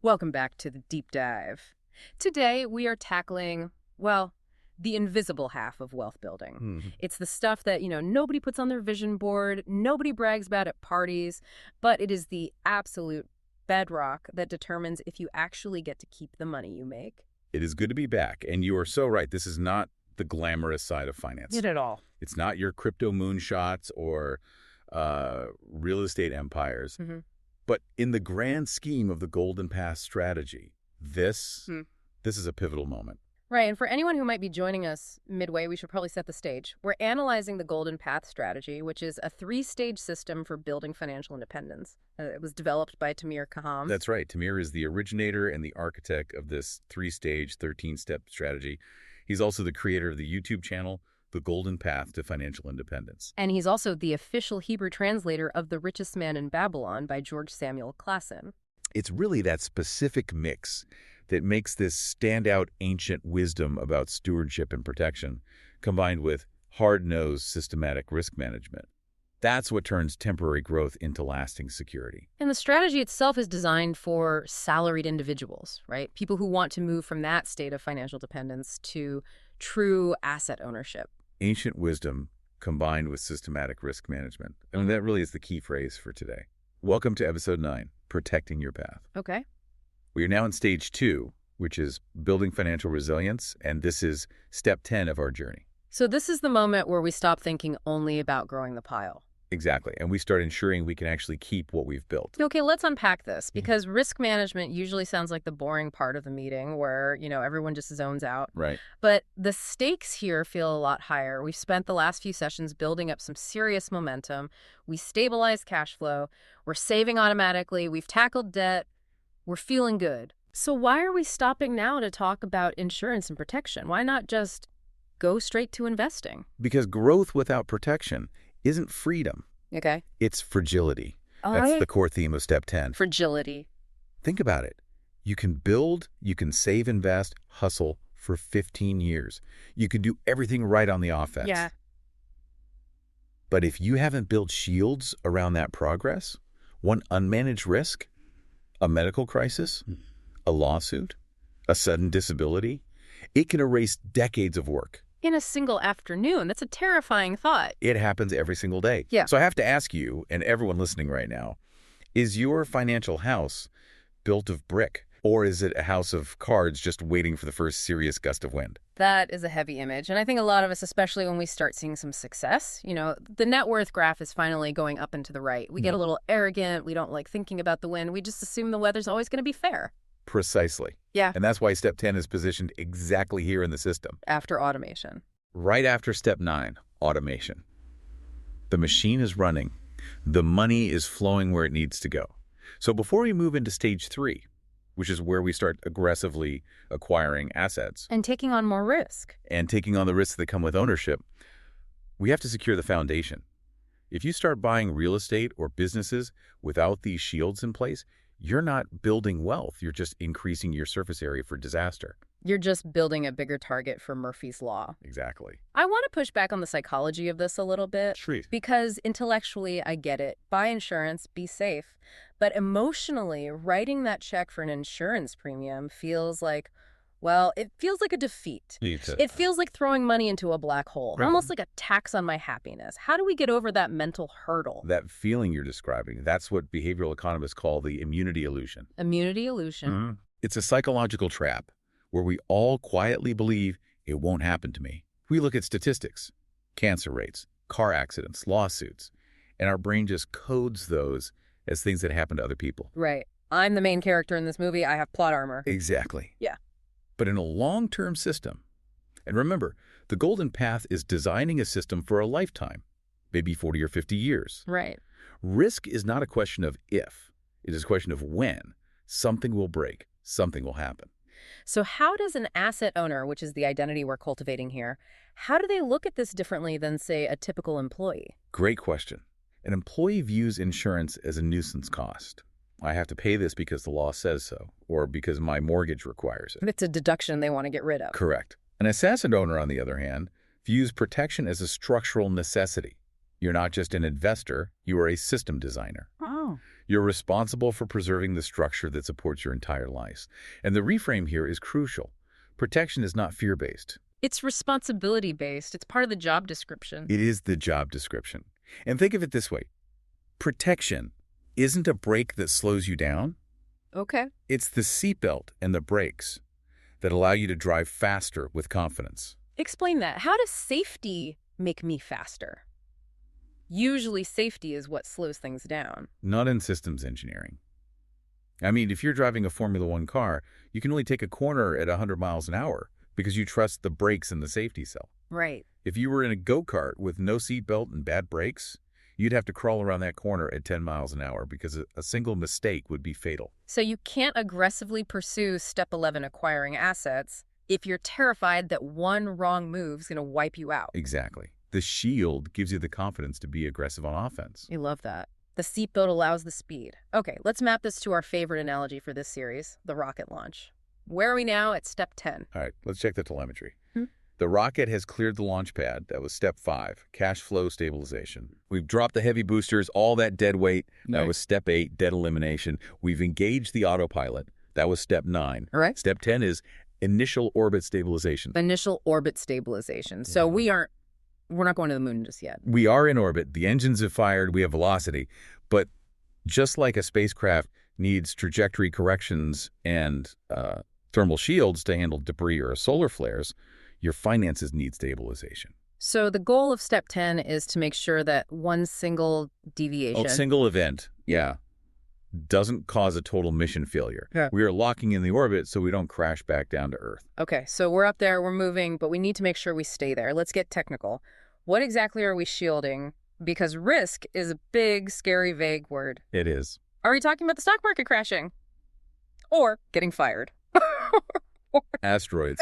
Welcome back to the deep dive. Today we are tackling, well, the invisible half of wealth building. It's the stuff that, nobody puts on their vision board, nobody brags about at parties, but it is the absolute bedrock that determines if you actually get to keep the money you make. It is good to be back, and you are so right. This is not the glamorous side of finance. Not at all. It's not your crypto moonshots or real estate empires. But in the grand scheme of the Golden Path strategy, this is a pivotal moment. Right, and for anyone who might be joining us midway, we should probably set the stage. We're analyzing the Golden Path strategy, which is a 3-stage system for building financial independence. It was developed by Tamir Kaham. That's right. Tamir is the originator and the architect of this 3-stage, 13-step strategy. He's also the creator of the YouTube channel, The Golden Path to Financial Independence. And he's also the official Hebrew translator of The Richest Man in Babylon by George Samuel Klassen. It's really that specific mix that makes this standout ancient wisdom about stewardship and protection, combined with hard-nosed systematic risk management. That's what turns temporary growth into lasting security. And the strategy itself is designed for salaried individuals, right? People who want to move from that state of financial dependence to true asset ownership. Ancient wisdom combined with systematic risk management. I mean, that really is the key phrase for today. Welcome to episode 9, Protecting Your Path. Okay. We are now in stage 2, which is building financial resilience, and this is step 10 of our journey. So this is the moment where we stop thinking only about growing the pile. Exactly, and we start ensuring we can actually keep what we've built. Okay, let's unpack this, because risk management usually sounds like the boring part of the meeting where, everyone just zones out. Right. But the stakes here feel a lot higher. We've spent the last few sessions building up some serious momentum. We stabilized cash flow. We're saving automatically. We've tackled debt. We're feeling good. So why are we stopping now to talk about insurance and protection? Why not just go straight to investing? Because growth without protection isn't freedom. Okay. It's fragility. That's the core theme of step 10. Fragility. Think about it. You can build, you can save, invest, hustle for 15 years. You can do everything right on the offense. Yeah. But if you haven't built shields around that progress, one unmanaged risk, a medical crisis, a lawsuit, a sudden disability, it can erase decades of work. In a single afternoon. That's a terrifying thought. It happens every single day. Yeah. So I have to ask you, and everyone listening right now, is your financial house built of brick, or is it a house of cards just waiting for the first serious gust of wind? That is a heavy image. And I think a lot of us, especially when we start seeing some success, the net worth graph is finally going up and to the right. We get a little arrogant. We don't like thinking about the win. We just assume the weather's always going to be fair. Precisely. Yeah. And that's why step 10 is positioned exactly here in the system. After automation. Right after step 9, automation. The machine is running. The money is flowing where it needs to go. So before we move into stage 3, which is where we start aggressively acquiring assets. And taking on more risk. And taking on the risks that come with ownership, we have to secure the foundation. If you start buying real estate or businesses without these shields in place, you're not building wealth. You're just increasing your surface area for disaster. You're just building a bigger target for Murphy's Law. Exactly. I want to push back on the psychology of this a little bit. Sure. Because intellectually, I get it. Buy insurance, be safe. But emotionally, writing that check for an insurance premium feels like, well, it feels like a defeat. It feels like throwing money into a black hole, almost like a tax on my happiness. How do we get over that mental hurdle? That feeling you're describing, that's what behavioral economists call the immunity illusion. Immunity illusion. It's a psychological trap where we all quietly believe it won't happen to me. We look at statistics, cancer rates, car accidents, lawsuits, and our brain just codes those as things that happen to other people. Right. I'm the main character in this movie. I have plot armor. Exactly. Yeah. But in a long-term system, and remember, the Golden Path is designing a system for a lifetime, maybe 40 or 50 years. Right. Risk is not a question of if, it is a question of when. Something will break, something will happen. So how does an asset owner, which is the identity we're cultivating here, how do they look at this differently than, say, a typical employee? Great question. An employee views insurance as a nuisance cost. I have to pay this because the law says so, or because my mortgage requires it. It's a deduction they want to get rid of. Correct. An asset owner, on the other hand, views protection as a structural necessity. You're not just an investor, you are a system designer. Oh. You're responsible for preserving the structure that supports your entire life. And the reframe here is crucial. Protection is not fear-based. It's responsibility-based. It's part of the job description. It is the job description. And think of it this way. Protection isn't a brake that slows you down. Okay. It's the seatbelt and the brakes that allow you to drive faster with confidence. Explain that. How does safety make me faster? Usually safety is what slows things down. Not in systems engineering. I mean, if you're driving a Formula One car, you can only take a corner at 100 miles an hour because you trust the brakes and the safety cell. Right. If you were in a go-kart with no seatbelt and bad brakes, you'd have to crawl around that corner at 10 miles an hour because a single mistake would be fatal. So you can't aggressively pursue Step 11 acquiring assets if you're terrified that one wrong move is going to wipe you out. Exactly. The shield gives you the confidence to be aggressive on offense. I love that. The seatbelt allows the speed. Okay, let's map this to our favorite analogy for this series, the rocket launch. Where are we now at Step 10? All right, let's check the telemetry. The rocket has cleared the launch pad. That was Step 5, cash flow stabilization. We've dropped the heavy boosters, all that dead weight. Nice. That was Step 8, dead elimination. We've engaged the autopilot. That was Step 9. All right. Step 10 is initial orbit stabilization. Initial orbit stabilization. So we're not going to the moon just yet. We are in orbit. The engines have fired. We have velocity. But just like a spacecraft needs trajectory corrections and thermal shields to handle debris or solar flares, your finances need stabilization. So the goal of Step 10 is to make sure that one single deviation... Single event, doesn't cause a total mission failure. Yeah. We are locking in the orbit so we don't crash back down to Earth. Okay, so we're up there, we're moving, but we need to make sure we stay there. Let's get technical. What exactly are we shielding? Because risk is a big, scary, vague word. It is. Are we talking about the stock market crashing? Or getting fired? Asteroids.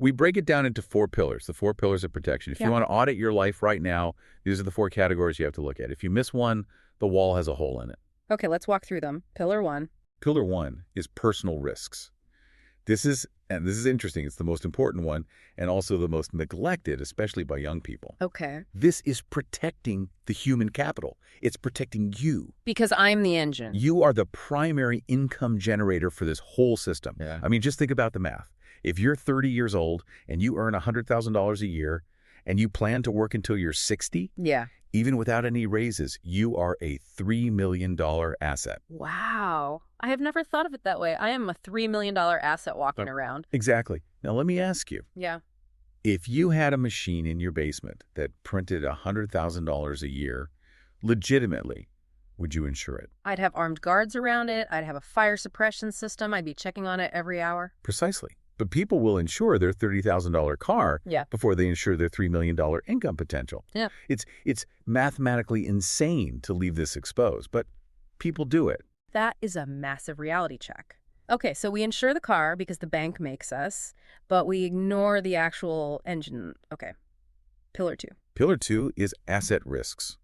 We break it down into 4 pillars, the 4 pillars of protection. If you want to audit your life right now, these are the 4 categories you have to look at. If you miss one, the wall has a hole in it. Okay, let's walk through them. Pillar 1. Pillar 1 is personal risks. This is interesting. It's the most important one and also the most neglected, especially by young people. Okay. This is protecting the human capital. It's protecting you. Because I'm the engine. You are the primary income generator for this whole system. Yeah. I mean, just think about the math. If you're 30 years old and you earn $100,000 a year and you plan to work until you're 60, even without any raises, you are a $3 million asset. Wow. I have never thought of it that way. I am a $3 million asset walking around. Exactly. Now, let me ask you. Yeah. If you had a machine in your basement that printed $100,000 a year, legitimately, would you insure it? I'd have armed guards around it. I'd have a fire suppression system. I'd be checking on it every hour. Precisely. But people will insure their $30,000 car before they insure their $3 million income potential. Yeah. It's mathematically insane to leave this exposed, but people do it. That is a massive reality check. Okay, so we insure the car because the bank makes us, but we ignore the actual engine. Okay. Pillar 2. Pillar 2 is asset risks.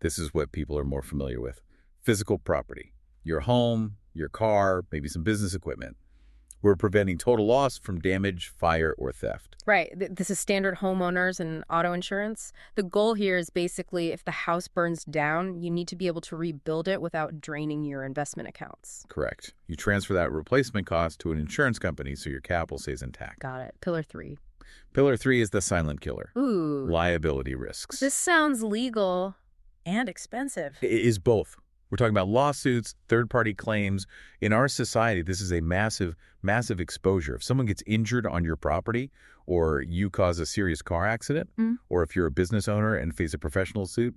This is what people are more familiar with. Physical property. Your home, your car, maybe some business equipment. We're preventing total loss from damage, fire, or theft. Right. This is standard homeowners and auto insurance. The goal here is basically if the house burns down, you need to be able to rebuild it without draining your investment accounts. Correct. You transfer that replacement cost to an insurance company so your capital stays intact. Got it. Pillar 3. Pillar 3 is the silent killer. Ooh. Liability risks. This sounds legal and expensive. It is both. We're talking about lawsuits, third-party claims. In our society, this is a massive, massive exposure. If someone gets injured on your property or you cause a serious car accident, or if you're a business owner and face a professional suit,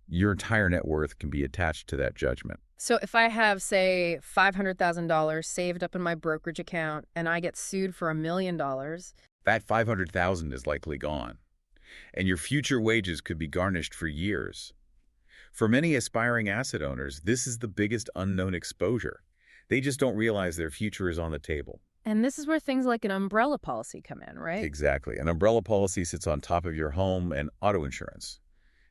your entire net worth can be attached to that judgment. So if I have, say, $500,000 saved up in my brokerage account and I get sued for $1 million, that $500,000 is likely gone, and your future wages could be garnished for years. For many aspiring asset owners, this is the biggest unknown exposure. They just don't realize their future is on the table. And this is where things like an umbrella policy come in, right? Exactly. An umbrella policy sits on top of your home and auto insurance.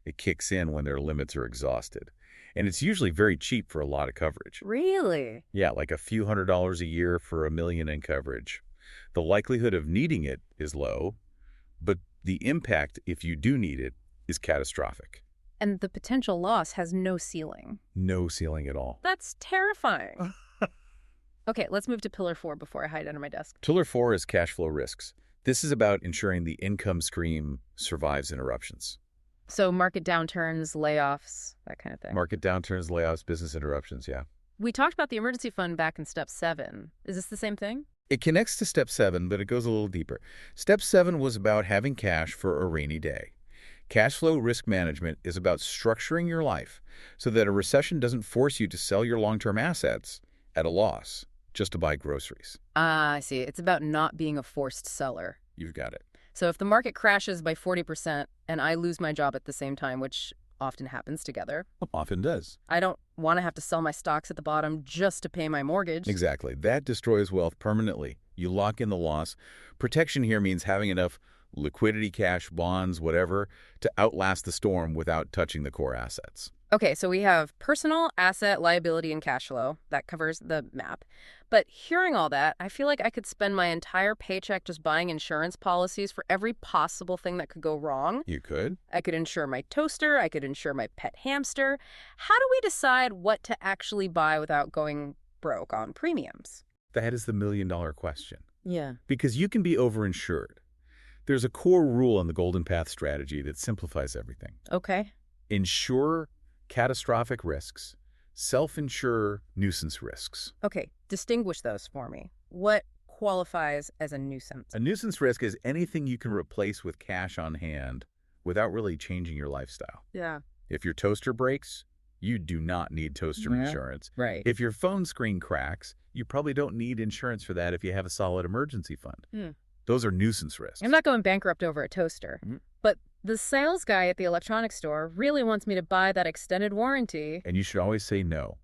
It kicks in when their limits are exhausted. And it's usually very cheap for a lot of coverage. Really? Yeah, like a few $100s a year for $1 million in coverage. The likelihood of needing it is low, but the impact, if you do need it, is catastrophic. And the potential loss has no ceiling. No ceiling at all. That's terrifying. Okay, let's move to Pillar 4 before I hide under my desk. Pillar 4 is cash flow risks. This is about ensuring the income stream survives interruptions. So market downturns, layoffs, that kind of thing. Market downturns, layoffs, business interruptions, yeah. We talked about the emergency fund back in Step 7. Is this the same thing? It connects to Step 7, but it goes a little deeper. Step 7 was about having cash for a rainy day. Cash flow risk management is about structuring your life so that a recession doesn't force you to sell your long-term assets at a loss just to buy groceries. Ah, I see. It's about not being a forced seller. You've got it. So if the market crashes by 40% and I lose my job at the same time, which often happens together. Often does. I don't want to have to sell my stocks at the bottom just to pay my mortgage. Exactly. That destroys wealth permanently. You lock in the loss. Protection here means having enough liquidity, cash, bonds, whatever, to outlast the storm without touching the core assets. Okay, so we have personal, asset, liability, and cash flow. That covers the map. But hearing all that, I feel like I could spend my entire paycheck just buying insurance policies for every possible thing that could go wrong. You could. I could insure my toaster. I could insure my pet hamster. How do we decide what to actually buy without going broke on premiums? That is the million-dollar question. Yeah. Because you can be overinsured. There's a core rule in the Golden Path strategy that simplifies everything. Okay. Insure catastrophic risks, self-insure nuisance risks. Okay, distinguish those for me. What qualifies as a nuisance? A nuisance risk is anything you can replace with cash on hand without really changing your lifestyle. Yeah. If your toaster breaks, you do not need toaster insurance. Right. If your phone screen cracks, you probably don't need insurance for that if you have a solid emergency fund. Those are nuisance risks. I'm not going bankrupt over a toaster. But the sales guy at the electronics store really wants me to buy that extended warranty. And you should always say no.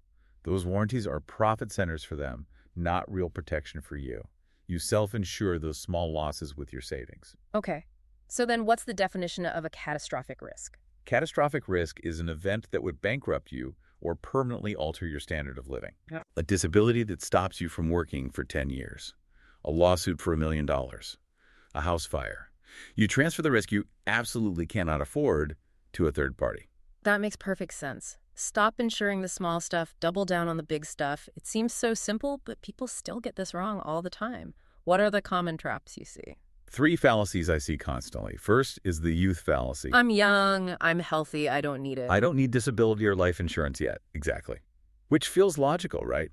Those warranties are profit centers for them, not real protection for you. You self-insure those small losses with your savings. Okay. So then what's the definition of a catastrophic risk? Catastrophic risk is an event that would bankrupt you or permanently alter your standard of living. A disability that stops you from working for 10 years. A lawsuit for $1 million. A house fire. You transfer the risk you absolutely cannot afford to a third party. That makes perfect sense. Stop insuring the small stuff, double down on the big stuff. It seems so simple, but people still get this wrong all the time. What are the common traps you see? 3 fallacies I see constantly. First is the youth fallacy. I'm young, I'm healthy, I don't need it. I don't need disability or life insurance yet. Exactly. Which feels logical, right?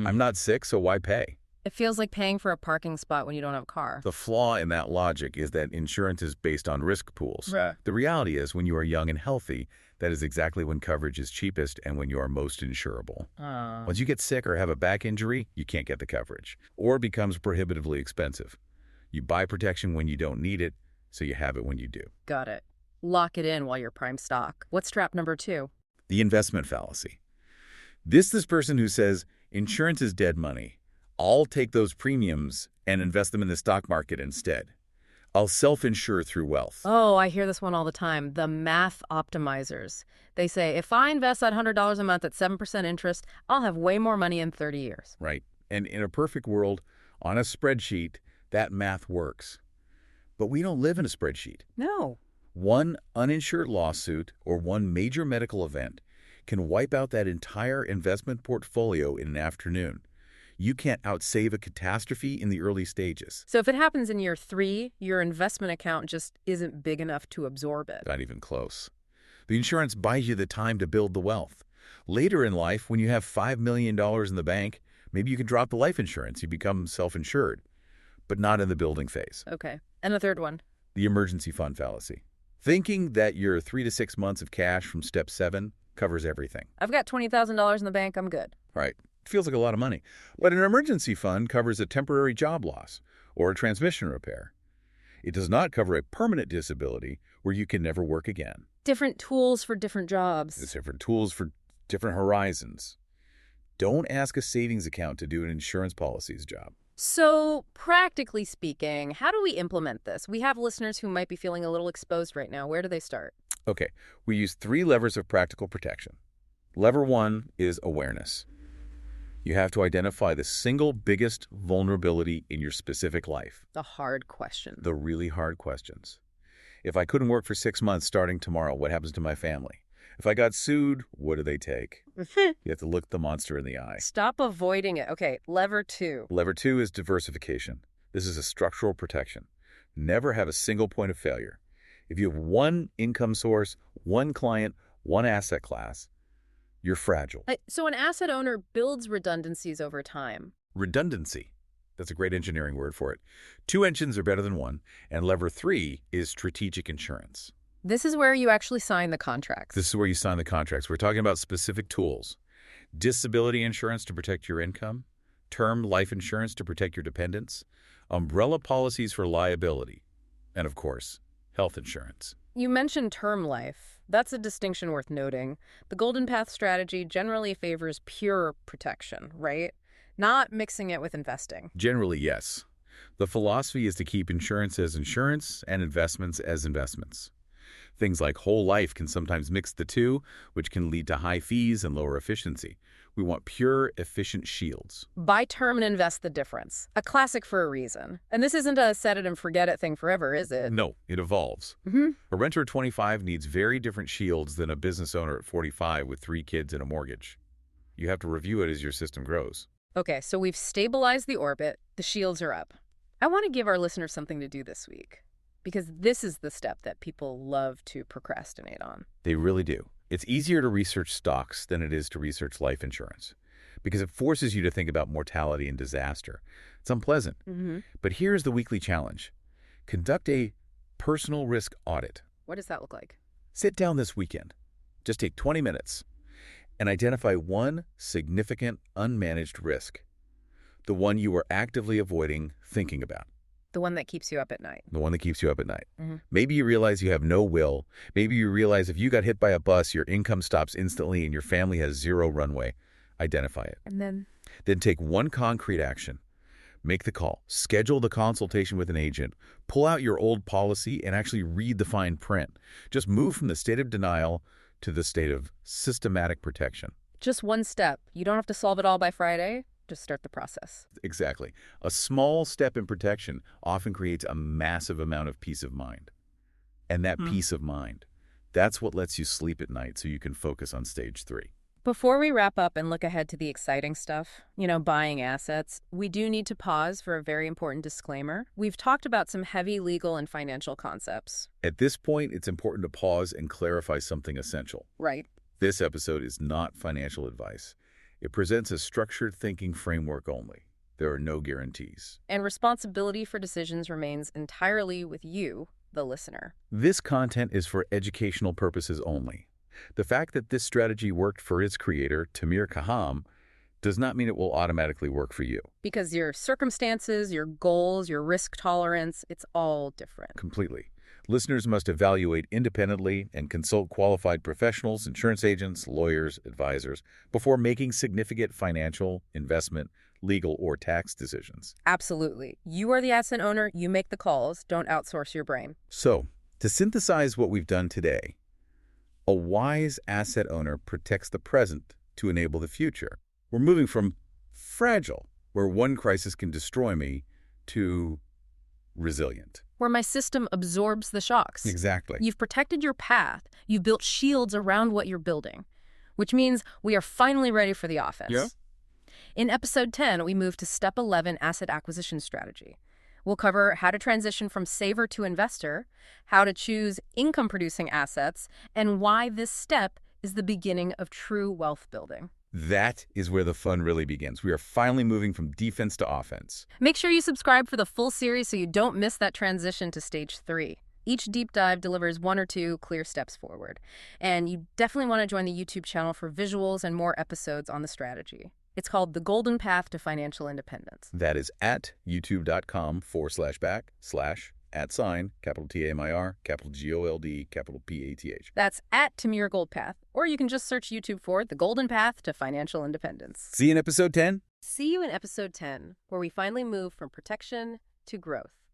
I'm not sick, so why pay? It feels like paying for a parking spot when you don't have a car. The flaw in that logic is that insurance is based on risk pools. Right. The reality is when you are young and healthy, that is exactly when coverage is cheapest and when you are most insurable. Once you get sick or have a back injury, you can't get the coverage, or it becomes prohibitively expensive. You buy protection when you don't need it, so you have it when you do. Got it. Lock it in while you're prime stock. What's trap number 2? The investment fallacy. This person who says, insurance is dead money. I'll take those premiums and invest them in the stock market instead. I'll self-insure through wealth. Oh, I hear this one all the time. The math optimizers. They say, if I invest that $100 a month at 7% interest, I'll have way more money in 30 years. Right. And in a perfect world, on a spreadsheet, that math works. But we don't live in a spreadsheet. No. One uninsured lawsuit or one major medical event can wipe out that entire investment portfolio in an afternoon. You can't outsave a catastrophe in the early stages. So if it happens in year 3, your investment account just isn't big enough to absorb it. Not even close. The insurance buys you the time to build the wealth. Later in life, when you have $5 million in the bank, maybe you can drop the life insurance. You become self-insured, but not in the building phase. Okay. And the third one? The emergency fund fallacy. Thinking that your 3 to 6 months of cash from Step 7 covers everything. I've got $20,000 in the bank. I'm good. Right. It feels like a lot of money. But an emergency fund covers a temporary job loss or a transmission repair. It does not cover a permanent disability where you can never work again. Different tools for different jobs. There's different tools for different horizons. Don't ask a savings account to do an insurance policy's job. So, practically speaking, how do we implement this? We have listeners who might be feeling a little exposed right now. Where do they start? Okay, we use 3 levers of practical protection. Lever 1 is awareness. You have to identify the single biggest vulnerability in your specific life. The hard question. The really hard questions. If I couldn't work for 6 months starting tomorrow, what happens to my family? If I got sued, what do they take? You have to look the monster in the eye. Stop avoiding it. Okay, lever 2. Lever 2 is diversification. This is a structural protection. Never have a single point of failure. If you have one income source, one client, one asset class, you're fragile. So an asset owner builds redundancies over time. Redundancy. That's a great engineering word for it. 2 engines are better than one, and lever 3 is strategic insurance. This is where you actually sign the contracts. This is where you sign the contracts. We're talking about specific tools. Disability insurance to protect your income, term life insurance to protect your dependents, umbrella policies for liability, and of course, health insurance. You mentioned term life. That's a distinction worth noting. The Golden Path strategy generally favors pure protection, right? Not mixing it with investing. Generally, yes. The philosophy is to keep insurance as insurance and investments as investments. Things like whole life can sometimes mix the two, which can lead to high fees and lower efficiency. We want pure, efficient shields. Buy term and invest the difference. A classic for a reason. And this isn't a set it and forget it thing forever, is it? No, it evolves. A renter at 25 needs very different shields than a business owner at 45 with 3 kids and a mortgage. You have to review it as your system grows. Okay, so we've stabilized the orbit. The shields are up. I want to give our listeners something to do this week, because this is the step that people love to procrastinate on. They really do. It's easier to research stocks than it is to research life insurance because it forces you to think about mortality and disaster. It's unpleasant. But here's the weekly challenge. Conduct a personal risk audit. What does that look like? Sit down this weekend. Just take 20 minutes and identify one significant unmanaged risk, the one you are actively avoiding thinking about. The one that keeps you up at night. The one that keeps you up at night. Maybe you realize you have no will. Maybe you realize if you got hit by a bus, your income stops instantly and your family has 0 runway. Identify it. And then? Then take one concrete action. Make the call. Schedule the consultation with an agent. Pull out your old policy and actually read the fine print. Just move from the state of denial to the state of systematic protection. Just one step. You don't have to solve it all by Friday. Just start the process. Exactly. A small step in protection often creates a massive amount of peace of mind. And that peace of mind, that's what lets you sleep at night so you can focus on stage 3. Before we wrap up and look ahead to the exciting stuff, buying assets, we do need to pause for a very important disclaimer. We've talked about some heavy legal and financial concepts. At this point, it's important to pause and clarify something essential. Right. This episode is not financial advice. It presents a structured thinking framework only. There are no guarantees. And responsibility for decisions remains entirely with you, the listener. This content is for educational purposes only. The fact that this strategy worked for its creator, Tamir Kaham, does not mean it will automatically work for you. Because your circumstances, your goals, your risk tolerance, it's all different. Completely. Listeners must evaluate independently and consult qualified professionals, insurance agents, lawyers, advisors, before making significant financial, investment, legal, or tax decisions. Absolutely. You are the asset owner. You make the calls. Don't outsource your brain. So, to synthesize what we've done today, a wise asset owner protects the present to enable the future. We're moving from fragile, where one crisis can destroy me, to resilient, where my system absorbs the shocks. Exactly. You've protected your path. You've built shields around what you're building, which means we are finally ready for the offense. Yeah. In episode 10, we move to step 11, asset acquisition strategy. We'll cover how to transition from saver to investor, how to choose income-producing assets, and why this step is the beginning of true wealth building. That is where the fun really begins. We are finally moving from defense to offense. Make sure you subscribe for the full series so you don't miss that transition to stage 3. Each deep dive delivers 1 or 2 clear steps forward. And you definitely want to join the YouTube channel for visuals and more episodes on the strategy. It's called The Golden Path to Financial Independence. That is at youtube.com/back/ capital Tamir, capital GOLD, capital PATH. That's at Tamir Goldpath, or you can just search YouTube for The Golden Path to Financial Independence. See you in episode 10. See you in episode 10, where we finally move from protection to growth.